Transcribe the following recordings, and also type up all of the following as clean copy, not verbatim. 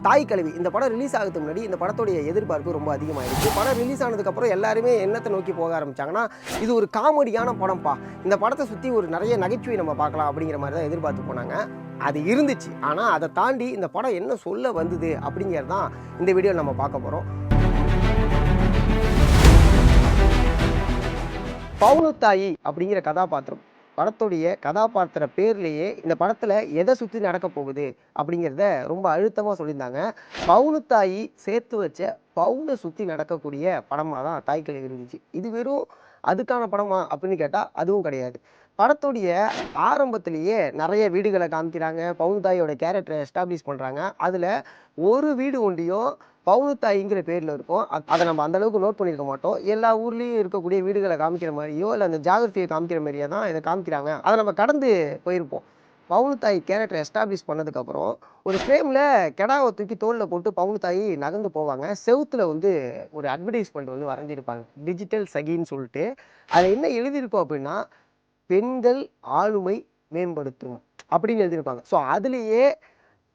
தாய் கல்வி இந்த படம் ரிலீஸ் ஆகிறதுக்கு முன்னாடி இந்த படத்துடைய எதிர்பார்ப்பு ரொம்ப அதிகமாகிடுச்சு. படம் ரிலீஸ் ஆனதுக்கப்புறம் எல்லாருமே என்னத்தை நோக்கி போக ஆரம்பிச்சாங்கன்னா, இது ஒரு காமெடியான படம்ப்பா, இந்த படத்தை சுற்றி ஒரு நிறைய நகைச்சுவை நம்ம பார்க்கலாம் அப்படிங்கிற மாதிரி தான் எதிர்பார்த்து போனாங்க. அது இருந்துச்சு. ஆனால் அதை தாண்டி இந்த படம் என்ன சொல்ல வந்தது அப்படிங்கிறது தான் இந்த வீடியோவில் நம்ம பார்க்க போகிறோம். பவுனுத்தாயி அப்படிங்கிற கதாபாத்திரம், படத்துடைய கதாபாத்திர பேர்லேயே இந்த படத்தில் எதை சுற்றி நடக்க போகுது அப்படிங்கிறத ரொம்ப அழுத்தமாக சொல்லியிருந்தாங்க. பவுனுத்தாயி சேர்த்து வச்ச பவுனை சுற்றி நடக்கக்கூடிய படமாக தான் தாய்க்கிழவி இருந்துச்சு. இது வெறும் அதுக்கான படமா அப்படின்னு கேட்டால் அதுவும் கிடையாது. படத்துடைய ஆரம்பத்திலேயே நிறைய வீடுகளை காமிக்கிறாங்க, பவுனுத்தாயோட கேரக்டரை எஸ்டாப்ளிஷ் பண்ணுறாங்க. அதில் ஒரு வீடு ஒன்றியும் பவுனுத்தாயிங்கிற பேரில் இருக்கும். அதை நம்ம அந்தளவுக்கு நோட் பண்ணியிருக்க மாட்டோம். எல்லா ஊர்லேயும் இருக்கக்கூடிய வீடுகளை காமிக்கிற மாதிரியோ இல்லை அந்த ஜாகிரபியை காமிக்கிற மாதிரியே தான் இதை காமிக்கிறாங்க. அதை நம்ம கடந்து போயிருப்போம். பவுனுத்தாய் கேரக்டர் எஸ்டாப்ளிஷ் பண்ணதுக்கப்புறம் ஒரு ஃப்ரேமில் கெடாவை தூக்கி தோளில் போட்டு பவுனுத்தாயி நகர்ந்து போவாங்க. செவுத்தில் ஒரு அட்வர்டைஸ்மெண்ட் வரைஞ்சிருப்பாங்க, டிஜிட்டல் சகின்னு சொல்லிட்டு. அதில் என்ன எழுதியிருக்கோம் அப்படின்னா, பெண்கள் ஆளுமை மேம்படுத்தும் அப்படின்னு எழுதியிருப்பாங்க. ஸோ அதுலேயே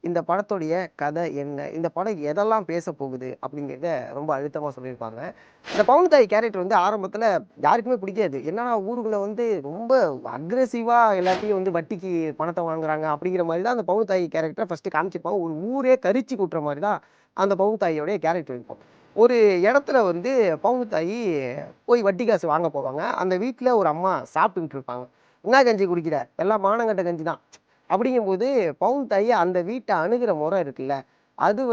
இந்த படத்துடைய கதை என்ன, இந்த படம் எதெல்லாம் பேச போகுது அப்படிங்கிறத ரொம்ப அழுத்தமாக சொல்லியிருப்பாங்க. இந்த பவுனுத்தாய் கேரக்டர் ஆரம்பத்தில் யாருக்குமே பிடிக்காது. என்னன்னா ஊருக்குள்ளே ரொம்ப அக்ரெசிவாக எல்லாத்தையும் வட்டிக்கு பணத்தை வாங்குறாங்க அப்படிங்கிற மாதிரி தான் அந்த பவுனுத்தாய் கேரக்டரை ஃபஸ்ட்டு காமிச்சிருப்பாங்க. ஒரு ஊரே கரிச்சு கூட்டுற மாதிரி தான் அந்த பவுனுத்தாயோடைய கேரக்டர் இருக்கும். ஒரு இடத்துல பவுனுத்தாயி போய் வட்டி காசு வாங்க போவாங்க. அந்த வீட்டில் ஒரு அம்மா சாப்பிட்டுக்கிட்டு இருப்பாங்க. என்ன கஞ்சி குடிக்கிற, எல்லாம் மானங்கட்ட கஞ்சி தான் அப்படிங்கும்போது பவுனுத்தாயி அந்த வீட்டை அணுகிற முறை இருக்குல்ல, அது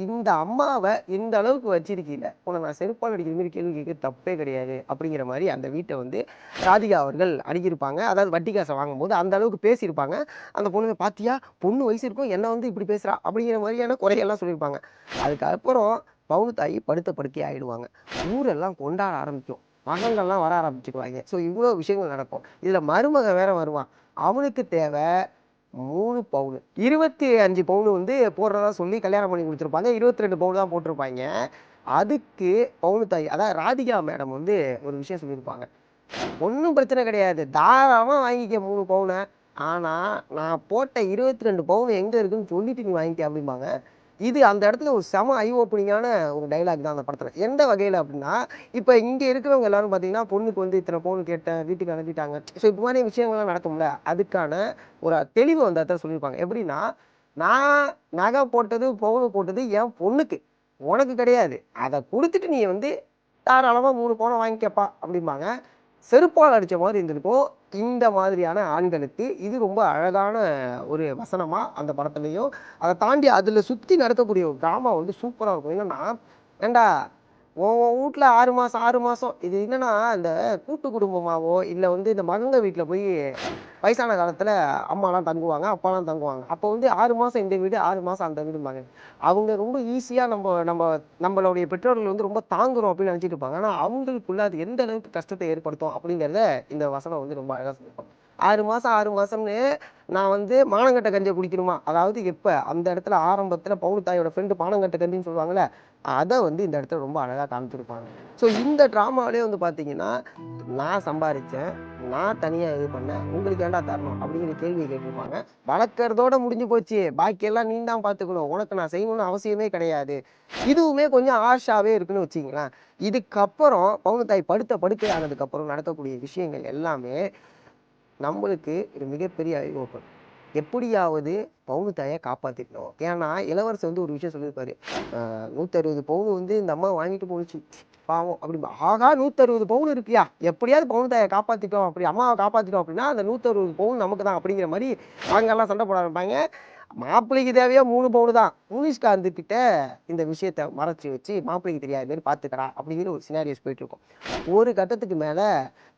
இந்த அம்மாவை இந்த அளவுக்கு வச்சிருக்கீங்க, உன்னை நான் செருப்பால் அடிக்கிற மாதிரி கேள்வி கேட்க தப்பே கிடையாது அப்படிங்கிற மாதிரி அந்த வீட்டை ராதிகா அவர்கள் அணுகியிருப்பாங்க. அதாவது வட்டி காசை வாங்கும்போது அந்த அளவுக்கு பேசியிருப்பாங்க. அந்த பொண்ணு பார்த்தியா, பொண்ணு வயசு இருக்கும், என்ன இப்படி பேசுகிறா அப்படிங்கிற மாதிரியான குறையெல்லாம் சொல்லியிருப்பாங்க. அதுக்கப்புறம் பவுனுத்தாயி படுத்த படுக்கை ஆகிடுவாங்க. ஊரெல்லாம் கொண்டாட ஆரம்பிக்கும், மகங்கள்லாம் வர ஆரம்பிச்சுக்குவாங்க. ஸோ இவ்வளோ விஷயங்கள் நடக்கும். இதில் மருமக வேற வருவான். அவனுக்கு தேவை 3 பவுனு, 25 பவுனு போடுறதா சொல்லி கல்யாணம் பண்ணி கொடுத்துருப்பாங்க. 22 பவுன் தான் போட்டிருப்பாங்க. அதுக்கு பவுனுத்தாயி, அதாவது ராதிகா மேடம் ஒரு விஷயம் சொல்லியிருப்பாங்க, ஒன்றும் பிரச்சனை கிடையாது, தாராளமாக வாங்கிக்க 3 பவுனை, ஆனால் நான் போட்ட 22 பவுன் எங்கே இருக்குன்னு சொல்லிட்டு நீ வாங்கிக்க அப்படிம்பாங்க. இது அந்த இடத்துல ஒரு செம ஐ ஓப்பனிங்கான ஒரு டைலாக் தான் அந்த படத்தில். எந்த வகையில் அப்படின்னா, இப்போ இங்கே இருக்கிறவங்க எல்லாரும் பார்த்தீங்கன்னா, பொண்ணுக்கு இத்தனை பவுன் கேட்டேன், வீட்டுக்கு அனுப்பிட்டாங்க, ஸோ இப்போ மாதிரி விஷயங்கள்லாம் நடக்கும்ல, அதுக்கான ஒரு தெளிவு இடத்துல சொல்லியிருப்பாங்க. எப்படின்னா, நான் நகை போட்டது பவுன் போட்டது என் பொண்ணுக்கு, உனக்கு கிடையாது, அதை கொடுத்துட்டு நீ தாராளமாக 3 பவுனை வாங்கிக்கப்பா அப்படிம்பாங்க. செருப்பால் அடித்த மாதிரி இருந்திருக்கும். இந்த மாதிரியான ஆண்களுக்கு இது ரொம்ப அழகான ஒரு வசனமாக அந்த படத்துலையும், அதை தாண்டி அதில் சுற்றி நடக்கக்கூடிய ஒரு ட்ராமா சூப்பராக இருக்கும். என்னென்னா, ஏண்டா உன் வீட்டில் 6 மாதம் 6 மாதம் இது என்னென்னா, இந்த கூட்டு குடும்பமாகவோ இல்லை இந்த மகங்க வீட்டில் போய் வயசான காலத்தில் அம்மாலாம் தங்குவாங்க, அப்பாலாம் தங்குவாங்க. அப்போ 6 மாதம் இந்த வீடு 6 மாதம் அந்த வீடும்பாங்க. அவங்க ரொம்ப ஈஸியாக நம்மளுடைய பெற்றோர்கள் ரொம்ப தாங்குறோம் அப்படின்னு நினச்சிட்டு இருப்பாங்க. ஆனால் அவங்களுக்குள்ள அது எந்த அளவுக்கு கஷ்டத்தை ஏற்படுத்தும் அப்படிங்கிறத இந்த வசனம் ரொம்ப அழகாக சொல்லியிருப்பாங்க. 6 மாதம் 6 மாதம்னு நான் மானங்கட்ட கஞ்சியை குடிக்கணுமா, அதாவது எப்போ அந்த இடத்துல ஆரம்பத்தில் பவுனுத்தாயோட ஃப்ரெண்டு பானங்கட்ட கஞ்சின்னு சொல்லுவாங்கள்ல, அதை இந்த இடத்துல ரொம்ப அழகாக காமிச்சிருப்பாங்க. ஸோ இந்த ட்ராமாவிலே பார்த்தீங்கன்னா, நான் சம்பாதிச்சேன், நான் தனியாக இது பண்ணேன், உங்களுக்கு ஏண்டா தரணும் அப்படிங்கிற கேள்வியை கேட்டிருப்பாங்க. வளர்க்குறதோட முடிஞ்சு போச்சு, பாக்கியெல்லாம் நீ தான் பார்த்துக்கணும், உனக்கு நான் செய்யணும்னு அவசியமே கிடையாது. இதுவுமே கொஞ்சம் ஆஷாவே இருக்குன்னு வச்சுங்களேன். இதுக்கப்புறம் பவுனுத்தாய் படுத்த படுக்கை ஆனதுக்கப்புறம் நடக்கக்கூடிய விஷயங்கள் எல்லாமே நம்மளுக்கு ஒரு மிகப்பெரிய ஐ எப்படியாவது பவுனுத்தாயை காப்பாற்றிக்கணும். ஏன்னா இளவரசர் ஒரு விஷயம் சொல்லியிருப்பாரு, 160 பவுன் இந்த அம்மா வாங்கிட்டு போணுச்சு பாவம் அப்படி. ஆகா 160 பவுன் இருக்கியா, எப்படியாவது பவுனுத்தாயை காப்பாற்றிட்டோம், அப்படி அம்மாவை காப்பாற்றிட்டோம் அப்படின்னா அந்த 160 பவுன் நமக்கு தான் அப்படிங்கிற மாதிரி அவங்கெல்லாம் சண்டை போட ஆரம்பிப்பாங்க. மாப்பிள்ளைக்கு தேவையா 3 பவுனு தான். முனிஷ்காந்த் கிட்ட இந்த விஷயத்த மறைச்சி வச்சு மாப்பிள்ளைக்கு தெரியாத மாதிரி பார்த்துக்கிறா அப்படிங்கிற ஒரு சினாரியோஸ் போயிட்டு இருக்கும். ஒரு கட்டத்துக்கு மேலே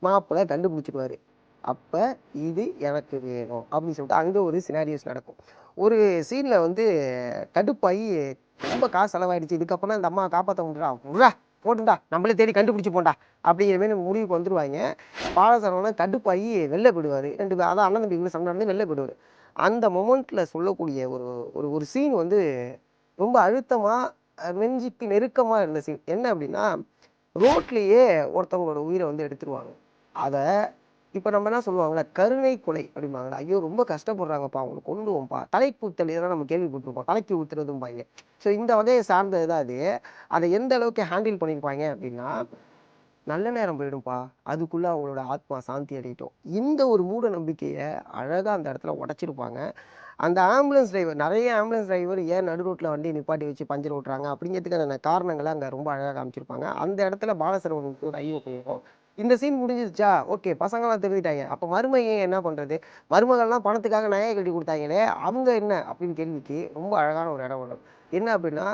மாப்பிள்ளை கண்டுபிடிச்சிடுவாரு. அப்போ இது எனக்கு வேணும் அப்படின்னு சொல்லிட்டு அங்கே ஒரு சினாரியோஸ் நடக்கும். ஒரு சீனில் கடுப்பாகி ரொம்ப காசு செலவாயிடுச்சு, இதுக்கப்புறம் தான் இந்த அம்மா காப்பாற்ற முடியா, விட்றா போட்டுண்டா நம்மளே தேடி கண்டுபிடிச்சி போண்டா அப்படிங்கிற மாதிரி முடிவுக்கு வந்துடுவாங்க. பாலசரவணன் கடுப்பாகி வெளில போயிடுவார். அதான் அண்ணன் தம்பி சண்டை நடந்து வெளில போயிடுவார். அந்த மொமெண்ட்டில் சொல்லக்கூடிய ஒரு ஒரு ஒரு சீன் ரொம்ப அழுத்தமாக நெஞ்சுக்கு நெருக்கமாக இருந்த சீன். என்ன அப்படின்னா, ரோட்லேயே ஒருத்தவங்களோட உயிரை எடுத்துருவாங்க. அதை இப்ப நம்ம என்ன சொல்லுவாங்கல்ல, கருணை கொலை அப்படிம்பாங்கல்ல. ஐயோ! ரொம்ப கஷ்டப்படுறாங்கப்பா, அவங்கள கொன்றுவோம்ப்பா. தலைக்கு ஊத்தல் இதெல்லாம் நம்ம கேள்விப்பட்டுருப்போம். தலைக்கு ஊத்துறதும்பாய்ங்க. ஸோ இந்த வகைய சார்ந்தது தான் அது. அத எந்த அளவுக்கு ஹேண்டில் பண்ணியிருப்பாய்ங்க அப்படின்னா, நல்ல நேரம் போயிடும்பா. அதுக்குள்ள அவங்களோட ஆத்மா சாந்தி அடையட்டும். இந்த ஒரு மூட நம்பிக்கைய அழகா அந்த இடத்துல உடைச்சிருப்பாங்க. அந்த ஆம்புலன்ஸ் டிரைவர் நெறைய ஆம்புலன்ஸ் டிரைவர் ஏன் நடு ரோட்ல வண்டிய நிப்பாட்டி வச்சு பஞ்சர் ஓட்டுறாங்க அப்படிங்கிறதுக்கான காரணங்கள அங்க ரொம்ப அழகா காமிச்சிருப்பாங்க. அந்த இடத்துல பாலசரவணனுக்கு ஒரு ஐயோ! போகும். இந்த சீன் முடிஞ்சிருச்சா? ஓகே. பசங்கலாம் திருந்திட்டாய்ங்க. அப்ப மருமகன் என்ன பண்றது? மருமகள்லாம் பணத்துக்காக நகைய கட்டி குடுத்தாய்ங்களே, அவங்க என்ன? அப்படின்னு கேள்விக்கு ரொம்ப அழகான ஒரு இடம் வரும். என்ன அப்படின்னா,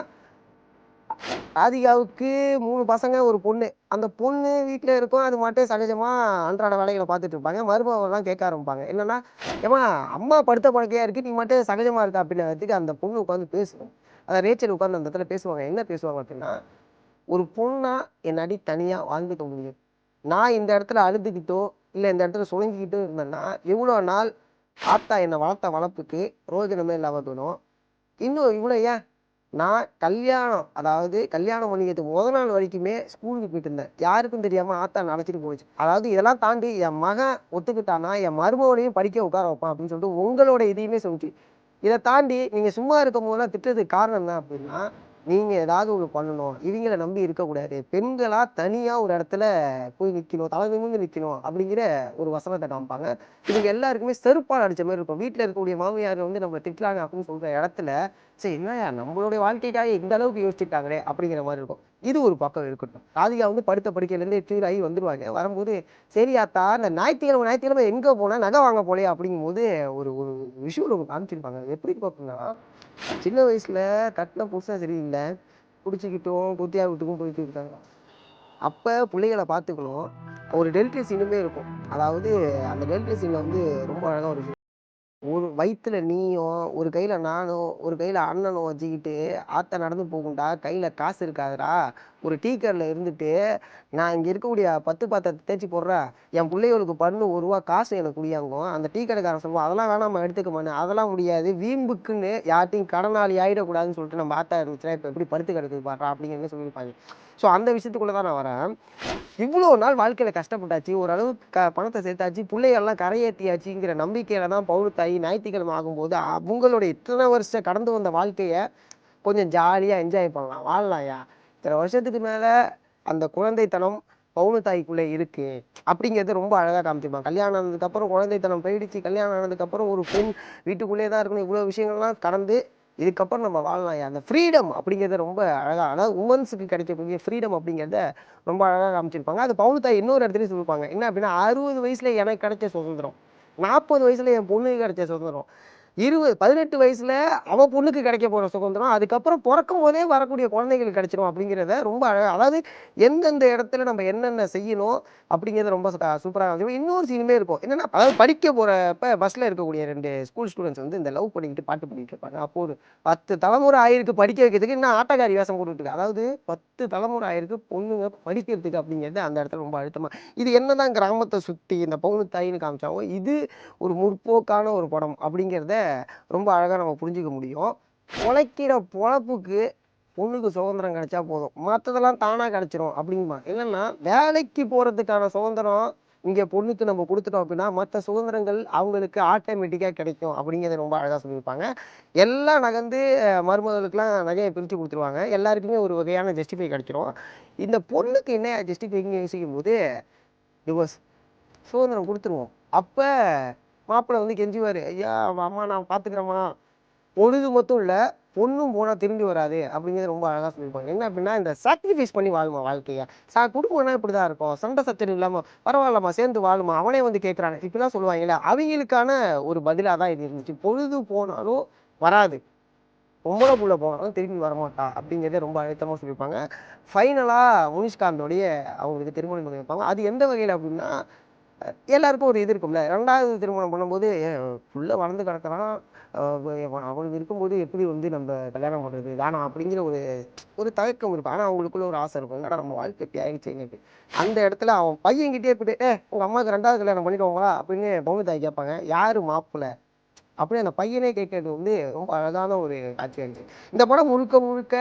ராதிகாவுக்கு 3 பசங்க, 1 பொண்ணு. அந்த பொண்ணு வீட்ல இருக்கும். அது பாட்டுக்கு சகஜமா அன்றாட வேலைகள பார்த்துட்டு இருப்பாங்க. மருமகள்லாம் கேட்க ஆரம்பிப்பாங்க. என்னன்னா, "ஏம்மா அம்மா படுத்த படுக்கையா இருக்கு. நீ மட்டும் சகஜமா இருக்க" அப்படின்னதுக்கு அந்த பொண்ணு உட்காந்து பேசும். அதான் ரேச்சல் உட்கார்ந்து அந்த இடத்துல பேசுவாங்க. என்ன பேசுவாங்க அப்படின்னா, "ஒரு பொண்ணா என்னாடி தனியா வாழ்ந்துக்க முடியும். நான் இந்த இடத்துல அழுதுகிட்டோ, இல்ல இந்த இடத்துல சுணங்கிக்கிட்டோ இருந்தேன்னா, எவ்வளோ நாள் ஆத்தா என்ன வளர்த்த வளர்ப்புக்கு பிரயோஜனமே இல்லாம போயிடும். இன்னும் இவ்வளோ ஏன் நான் கல்யாணம் அதாவது கல்யாணம் பண்ணிக்கிறதுக்கு மொத நாள் வரைக்குமே ஸ்கூலுக்கு போயிட்டு இருந்தேன். யாருக்கும் தெரியாம ஆத்தா என்ன அழைச்சிட்டு போச்சு. அதாவது இதெல்லாம் தாண்டி என் மகன் ஒத்துக்கிட்டான்னா, என் மருமகனையும் படிக்க உட்கார வைப்பான் அப்படின்னு சொல்லிட்டு உங்களோட இதையுமே சொல்லிச்சு. இத தாண்டி நீங்க சும்மா இருக்கும்போதெல்லாம் திட்டுறதுக்கு காரணம் என்ன அப்படின்னா, நீங்க ஏதாவது ஒண்ணு பண்ணணும். இவங்கள நம்பி இருக்கக்கூடாது. பெண்களா தனியா ஒரு இடத்துல போய் நிக்கணும். தலை நிமிர்ந்து நிக்கணும் அப்படிங்கிற ஒரு வசனத்த காமிப்பாங்க. இவங்க எல்லாருக்குமே செருப்பால அடிச்ச மாரி இருக்கும். வீட்ல இருக்கக்கூடிய மாமியார் வந்து நம்மள திட்டுறாங்க அப்படின்னு சொல்ற இடத்துல, சரி என்னய்யா நம்மளுடைய வாழ்க்கைக்காக இந்த அளவுக்கு யோசிச்சுட்டாங்களே அப்படிங்கிற மாரி இருக்கும். இது ஒரு பக்கம் இருக்கட்டும். ராதிகா வந்து படுத்த படுக்கையிலேருந்து கிளியர் ஆகி வந்துருவாங்க. வரும்போது, "சரி ஆத்தா இந்த ஞாயித்துக்கிழமை ஞாயித்துக்கிழமை எங்க போன? நகை வாங்க போலயா?" அப்படிங்கும்போது ஒரு ஒரு விஷுவல் ஒண்ணு காமிச்சிருப்பாங்க. எப்படி பார்க்கணும்னா, சின்ன வயசுல கட்டின புருஷன் சரியில்ல. குடிச்சுக்கிட்டும், குத்தியா வீட்டுக்கும் போயிட்டு இருக்காங்க. அப்ப புள்ளைகள பார்த்துக்கணும். ஒரு டெலிட்டரி சீனுமே இருக்கும். அதாவது அந்த டெலிட்டரி சீன்ல வந்து ரொம்ப அழகா ஒரு ஒரு வயித்துல நீயும், ஒரு கையில நானும், ஒரு கையில அண்ணனும் வச்சுக்கிட்டு, ஆத்தா நடந்து போகும்டா, கையில காசு இருக்காதுடா. ஒரு டீ கடையில இருந்துட்டு, நான் இங்க இருக்கக்கூடிய பத்து பாத்திரத்த தேய்ச்சு போடுறா, என் புள்ளைகளுக்கு பண்ணு ரூ. 1 காசு எனக்கு குடியாங்கும். அந்த டீ கடைக்காரன் சொல்லுவான், அதெல்லாம் வேணாம்மா எடுத்துக்கம்மான்னு. அதெல்லாம் முடியாது. வீம்புக்குன்னு யார்ட்டயும் கடனாளி ஆயிடக்கூடாதுன்னு சொல்லிட்டு நம்ம ஆத்தா இருந்துச்சுன்னா, இப்ப எப்படி படுத்து கிடக்குது பார்றா அப்படிங்கிற மாரி சொல்லியிருப்பாங்க. ஸோ அந்த விஷயத்துக்குள்ள தான் நான் வரேன். இவ்வளோ நாள் வாழ்க்கையில கஷ்டப்பட்டாச்சு. ஓரளவுக்கு பணத்த சேர்த்தாச்சு. புள்ளைகள்லாம் கரையேத்தியாச்சுங்கிற நம்பிக்கையில தான் பவுனுத்தாயி ஞாயித்துக்கிழமை ஆகும்போது, அவங்களுடைய இத்தன வருஷம் கடந்து வந்த வாழ்க்கைய கொஞ்சம் ஜாலியா என்ஜாய் பண்ணலாம். வாழலாம்யா. இத்தன வருஷத்துக்கு மேல அந்த குழந்தைத்தனம் பவுனுத்தாய்க்குள்ள இருக்கு. அப்படிங்கிறத ரொம்ப அழகா காமிச்சிருப்பாங்க. கல்யாணம் ஆனதுக்கப்புறம் குழந்தைத்தனம் போயிடுச்சு. கல்யாணம் ஆனதுக்கப்புறம் ஒரு பெண் வீட்டுக்குள்ளேயே தான் இருக்கணும். இவ்வளோ விஷயங்கள்லாம் கடந்து இதுக்கப்புறம் நம்ம வாழலாம்யா. அந்த ஃப்ரீடம் அப்படிங்கிறத ரொம்ப அழகா அதாவது உமன்ஸுக்கு கிடைக்கக்கூடிய ஃப்ரீடம் அப்படிங்கிறத ரொம்ப அழகா காமிச்சிருப்பாங்க. அது பவுனுத்தாய் இன்னொரு இடத்துலயும் சொல்லியிருப்பாங்க. என்ன அப்படின்னா, 60 வயசுல எனக்கு கிடைச்ச சுதந்திரம். 40 வயசுல என் பொண்ணுக்கு கிடைச்ச சுதந்திரம். 18 வயசுல அவ பொண்ணுக்கு கிடைக்க போற சுதந்திரம். அதுக்கப்புறம் பொறக்கும்போதே வரக்கூடிய குழந்தைகளுக்கு கிடைச்சிரும் அப்படிங்கிறத ரொம்ப அழகா அதாவது எந்தெந்த இடத்துல நம்ம என்னென்ன செய்யணும் அப்படிங்கிறத ரொம்ப சூப்பரா காமிச்சிருப்பாங்க. இன்னொரு சீனுமே இருக்கும். என்னன்னா, அதாவது படிக்க போறப்ப பஸ்ல இருக்கக்கூடிய 2 ஸ்கூல் ஸ்டூடண்ட்ஸ் வந்து இந்த லவ் பண்ணிக்கிட்டு பாட்டு பாடிட்டு இருப்பாங்க. அப்போ ஒரு 10 தலைமுறை ஆயிருக்கு படிக்க வைக்கிறதுக்கு இன்னும் ஆட்டக்காரி வேஷம் போட்டுட்டு இருக்கு. அதாவது 10 தலைமுறை ஆயிருக்கு பொண்ணுங்க படிக்கிறதுக்கு அப்படிங்கிறது அந்த இடத்துல ரொம்ப அழுத்தமா இது என்னதான் கிராமத்தை சுத்தி இந்த பவுனு தாயின்னு காமிச்சாலும் இது ஒரு முற்போக்கான ஒரு படம் அப்படிங்கிறத ரொம்ப அழகா நம்ம புரிஞ்சுக்க முடியும். பொழைக்கிற பொழப்புக்கு பொண்ணுக்கு சுதந்திரம் கிடைச்சா போதும். மத்ததெல்லாம் தானா கிடைச்சிரும் அப்படிம்பாங்க. என்னன்னா வேலைக்கு போறதுக்கான சுதந்திரம் இங்க பொண்ணுக்கு நம்ம குடுத்துட்டோம் அப்படின்னா, மத்த சுதந்திரங்கள் அவங்களுக்கு ஆட்டோமேட்டிக்கா கிடைக்கும் அப்படிங்கிறத ரொம்ப அழகா சொல்லியிருப்பாங்க. எல்லாம் நகர்ந்து மருமகளுக்கெல்லாம் நகைய பிரிச்சு குடுத்துருவாங்க. எல்லாருக்குமே ஒரு வகையான ஜஸ்டிஃபை கிடைச்சிரும். இந்த பொண்ணுக்கு என்ன ஜஸ்டிஃபைன்னு யோசிக்கும்போது, டிவோர்ஸ் சுதந்திரம் குடுத்துருவோம். அப்ப மாப்பிள வந்து கெஞ்சுவாரு. "ஐயா, அம்மா நான் பார்த்துக்கிறேம்மா." பொழுது மட்டும் இல்ல, பொண்ணும் போனா திரும்பி வராது அப்படிங்கிறது ரொம்ப அழகா சொல்லியிருப்பாங்க. என்ன அப்படின்னா, இந்த சாக்ரிஃபைஸ் பண்ணி வாழுமா வாழ்க்கைய. குடும்பம்னா இப்படிதான் இருக்கும். சண்டை சச்சரவு இல்லாம, "பரவாயில்லம்மா சேர்ந்து வாழுமா." அவனே வந்து கேட்கிறான். இப்படிலாம் சொல்லுவாங்கல்ல. அவிங்களுக்கான ஒரு பதிலா தான் இது இருந்துச்சு. பொழுது போனாலும் வராது. பொம்பள புள்ள போனாலும் திரும்பி வரமாட்டா அப்படிங்கிறத ரொம்ப அழுத்தமா சொல்லியிருப்பாங்க. ஃபைனலா முனிஷ்காந்தோடைய அவங்களுக்கு திருமணம் பண்ணி வைப்பாங்க. அது எந்த வகையில அப்படின்னா எல்லாருக்கும் ஒரு இது இருக்கும்ல. 2வது திருமணம் பண்ணும்போது, புள்ள வளர்ந்து கிடக்குறான். அ அவனுக்கு இருக்கும்போது எப்படி வந்து நம்ம கல்யாணம் பண்றது? வேணாம் அப்படிங்கிற ஒரு ஒரு தயக்கம் இருக்கும். ஆனா அவங்களுக்குள்ள ஒரு ஆசை இருக்கும். என்னடா நம்ம வாழ்க்கை இப்படி ஆயிடுச்சேன்னுட்டு. அந்த இடத்துல அவன் பையன்கிட்டயே போயிட்டு, உங்க அம்மாவுக்கு 2வது கல்யாணம் பண்ணிடுவாங்களா?" அப்படின்னு பொண்ணு தாய் கேட்பாங்க. "யாரு மாப்பிள்ளை?" அப்படின்னு அந்த பையனே கேட்கறது வந்து ரொம்ப அழகான ஒரு காட்சியா இருந்துச்சு. இந்த படம் முழுக்க முழுக்க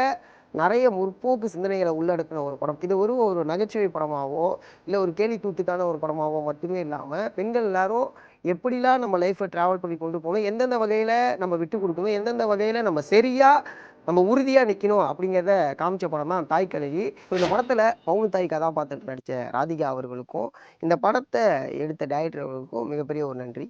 நிறைய முற்போக்கு சிந்தனைகளை உள்ளடக்கின ஒரு படம். இது ஒரு நகைச்சுவை படமாவோ இல்லை ஒரு கேலி கூத்துக்கான ஒரு படமாவோ மட்டுமே இல்லாமல் பெண்கள் எல்லாரும் எப்படிலாம் நம்ம லைஃப்பை ட்ராவல் பண்ணி கொண்டு போகணும், எந்தெந்த வகையில் நம்ம விட்டு கொடுக்கணும், எந்தெந்த வகையில் நம்ம சரியாக நம்ம உறுதியாக நிற்கணும் அப்படிங்கிறத காமிச்ச படம் தான் தாய் கழகி. இந்த படத்தில் பவுன் தாய் கதாபாத்திரத்தில் நடித்த ராதிகா அவர்களுக்கும் இந்த படத்தை எடுத்த டைரக்டர் அவர்களுக்கும் மிகப்பெரிய ஒரு நன்றி.